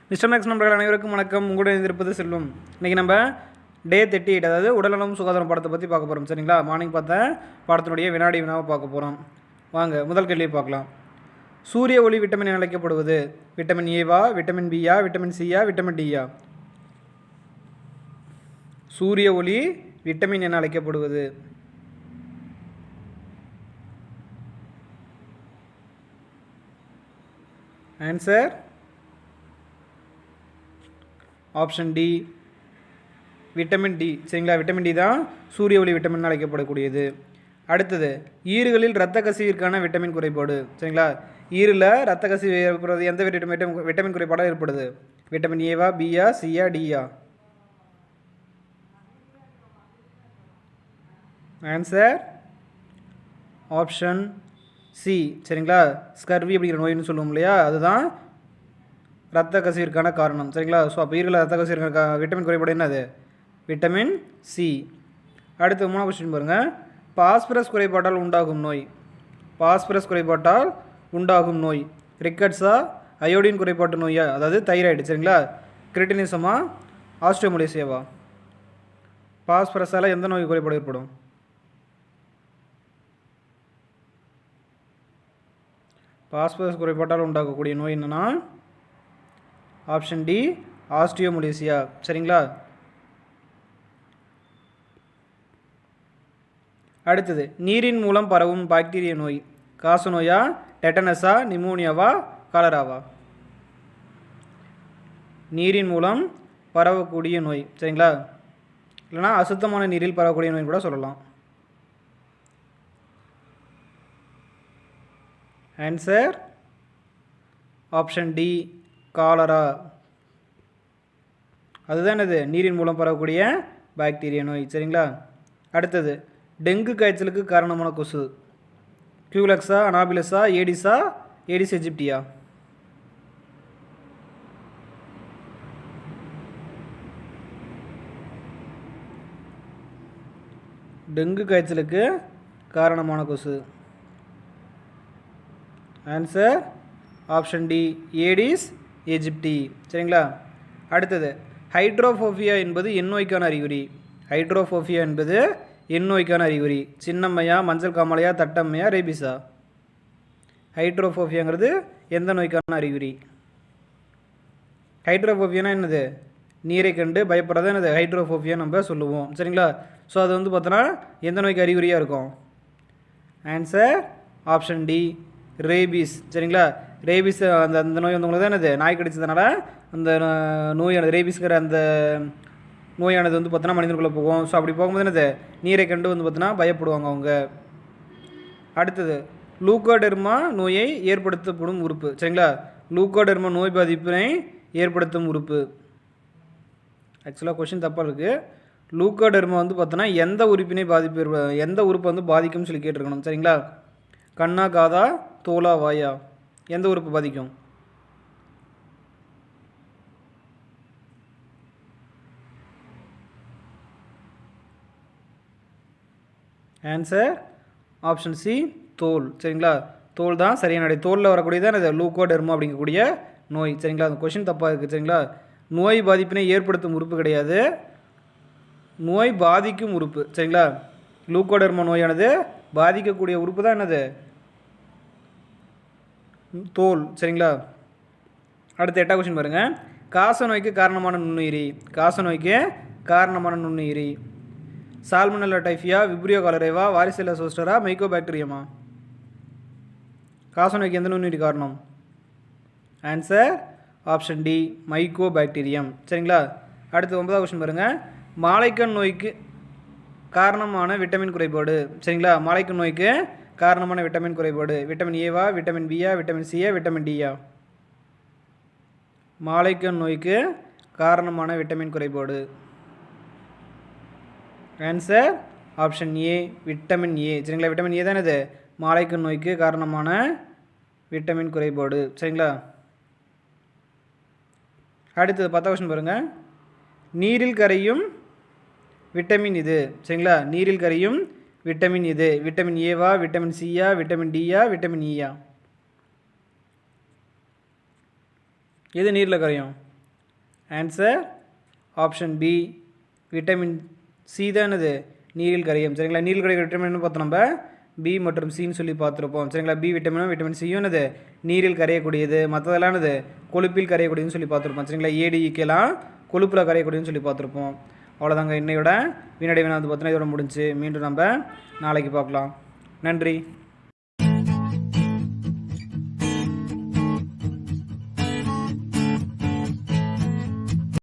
Mister maths நண்பர்கள் அனைவருக்கும் வணக்கம். உங்களுடன் இருப்பது செல்வம். இன்றைக்கி நம்ம டே 38, அதாவது உடல்நலம் சுகாதாரம் பாடத்தை பற்றி பார்க்க போகிறோம். சரிங்களா? மார்னிங் பார்த்த பாடத்தினுடைய வினாடி வினாவை பார்க்க போகிறோம். வாங்க முதல் கேள்வியை பார்க்கலாம். சூரிய ஒளி விட்டமின் என அழைக்கப்படுவது விட்டமின் ஏவா, விட்டமின் பியா, விட்டமின் சியா, விட்டமின் டியா? சூரிய ஒளி விட்டமின் என அழைக்கப்படுவது answer option D, vitamin D. சரிங்களா? விட்டமின் டி தான் சூரிய ஒளி விட்டமின் அழைக்கப்படக்கூடியது. அடுத்தது, ஈறுகளில் இரத்த கசிவிற்கான விட்டமின் குறைபாடு. சரிங்களா? ஈரில் இரத்த கசிவு ஏற்படுறது எந்த விட்டமின் குறைபாடாக ஏற்படுது? விட்டமின் ஏவா, பியா, சியா, டியா? Answer option C. சரிங்களா? ஸ்கர்வி அப்படிங்கிற நோயின்னு சொல்லுவோம் இல்லையா, அதுதான் இரத்த கசிவிற்கான காரணம். சரிங்களா? ஸோ அப்போ ஈரல இரத்த கசிவிற்கான விட்டமின் குறைபாடு என்னது? Vitamin C. அடுத்து 3ஆம் கொஸ்டின் பாருங்கள். பாஸ்பரஸ் குறைபாட்டால் உண்டாகும் நோய். பாஸ்பரஸ் குறைபாட்டால் உண்டாகும் நோய் ரிக்கட்ஸா, அயோடின் குறைபாட்டு நோயா, அதாவது தைராய்டு. சரிங்களா? கிரிட்டினிசமா, ஆஸ்ட்ரோமலேசியாவா? பாஸ்பரஸால் எந்த நோய் குறைபாடு ஏற்படும்? பாஸ்பரஸ் குறைபாட்டால் உண்டாகக்கூடிய நோய் என்னென்னா ஆப்ஷன் டி, ஆஸ்ட்ரியோமலேசியா. சரிங்களா? அடுத்தது, நீரின் மூலம் பரவும் பாக்டீரிய நோய் காச நோயா, டெட்டனஸா, நிமோனியாவா, காலராவா? நீரின் மூலம் பரவக்கூடிய நோய். சரிங்களா? இல்லைனா அசுத்தமான நீரில் பரவக்கூடிய நோய் கூட சொல்லலாம். Answer option D, cholera. அதுதான் என்னது? நீரின் மூலம் பரவக்கூடிய பாக்டீரியா நோய். சரிங்களா? அடுத்தது, டெங்கு காய்ச்சலுக்கு காரணமான கொசு கியூலக்ஸா, அனாபிலஸா, ஏடிஸா, ஏடிஸ் எஜிப்டியா? டெங்கு காய்ச்சலுக்கு காரணமான கொசு. Answer option D, Aedes aegypti. சரிங்களா? அடுத்தது, ஹைட்ரோஃபோபியா என்பது எந்நோய்க்கான அறிகுறி? ஹைட்ரோஃபோபியா என்பது எந்நோய்க்கான அறிகுறி? சின்னம்மையா, மஞ்சள் காமாலையா, தட்டம்மையா, ரேபிஸா? ஹைட்ரோஃபோபியாங்கிறது எந்த நோய்க்கான அறிகுறி? ஹைட்ரோஃபோபியானா என்னது? நீரை கண்டு பயப்படுறதா என்னது ஹைட்ரோஃபோபியா நம்ம சொல்லுவோம். சரிங்களா? ஸோ அது வந்து பார்த்தோன்னா எந்த நோய்க்கு அறிகுறியாக இருக்கும்? Answer option D, rabies. சரிங்களா? ரேபிஸ் அந்த நோய் வந்தவங்களுக்கு தான் என்னது? நாய் கடிச்சதுனால அந்த நோயானது, ரேபிஸ்கிற அந்த நோயானது வந்து பார்த்தோன்னா மனிதனுக்குள்ளே போகும். ஸோ அப்படி போகும்போது என்னது? நீரை கண்டு வந்து பார்த்தோன்னா பயப்படுவாங்க அவங்க. அடுத்தது, லூக்கோடெர்மா நோயை ஏற்படுத்தப்படும் உறுப்பு. சரிங்களா? லூக்கோடெர்மா நோய் பாதிப்பினை ஏற்படுத்தும் உறுப்பு. ஆக்சுவலாக கொஷின் தப்பாக இருக்குது. லூக்கோடெர்மா வந்து பார்த்தோன்னா எந்த உறுப்பினை எந்த உறுப்பை வந்து பாதிக்கும்னு சொல்லி கேட்டிருக்கணும். சரிங்களா? கண்ணா, காதா, தோலா, வாயா? எந்த உறுப்பு பாதிக்கும்? ஆன்சர் ஆப்ஷன் சி, தோல். சரிங்களா? தோல் தான் சரியான நடை. தோலில் வரக்கூடியதான் இது லூக்கோடெர்மா அப்படிங்கக்கூடிய நோய். சரிங்களா? அந்த கொஷின் தப்பாக இருக்குது. சரிங்களா? நோய் பாதிப்பினை ஏற்படுத்தும் உறுப்பு கிடையாது, நோய் பாதிக்கும் உறுப்பு. சரிங்களா? லூக்கோடெர்மா நோயானது பாதிக்கக்கூடிய உறுப்பு தான் என்னது? தோல். சரிங்களா? அடுத்து 8ஆம் கொஸ்டின் பாருங்கள். காச நோய்க்கு காரணமான நுண்ணுயிரி. காச நோய்க்கு காரணமான நுண்ணுயிரி சால்மனெல்லா டைஃபியா, விப்ரியோ காலரேவா, வாரிசெல்லா சோஸ்டரா, மைக்கோபாக்டீரியமா? காச நோய்க்கு எந்த நுண்ணுயிரி காரணம்? Answer option D, mycobacterium. சரிங்களா? அடுத்து 9ஆம் கொஸ்டின் பாருங்கள். மாலைக்கண் நோய்க்கு காரணமான விட்டமின் குறைபாடு. சரிங்களா? மாலைக்கண் நோய்க்கு காரணமான விட்டமின் குறைபாடு விட்டமின் ஏவா, விட்டமின் பியா, விட்டமின் சியா, விட்டமின் டியா? மாலைக்கண் நோய்க்கு காரணமான விட்டமின் குறைபாடு. Answer option A, vitamin A. சரிங்களா? விட்டமின் ஏ தான் இது மாலைக்கண் நோய்க்கு காரணமான விட்டமின் குறைபாடு. சரிங்களா? அடுத்தது 10ஆம் கொஸ்டின் பாருங்கள். நீரில் கரையும் விட்டமின் இது. சரிங்களா? நீரில் கரையும் விட்டமின் இது விட்டமின் ஏவா, விட்டமின் சியா, விட்டமின் டியா, விட்டமின் ஈயா? எது நீரில் கரையும்? Answer option B vitamin C தான் என்னது நீரில் கரையும். சரிங்களா, நீரில் கரைய விட்டமின் பார்த்தோம் நம்ம பி மற்றும் சின்னு சொல்லி பார்த்துருப்போம். சரிங்களா, பி விட்டமினும் விட்டமின் சியும் என்னது நீரில் கரையக்கூடியது, மற்றதெல்லாம் என்னது கொழுப்பில் கரையக்கூடியதுன்னு சொல்லி பார்த்துருப்போம். சரிங்களா, ஏடிஇக்கெல்லாம் கொழுப்பில் கரையக்கூடியதுன்னு சொல்லி பார்த்துருப்போம். அவ்வளோதாங்க இன்னையோட வினாடி வினா வந்து பார்த்தீங்கன்னா இதோட முடிஞ்சு. மீண்டும் நம்ம நாளைக்கு பார்க்கலாம். நன்றி.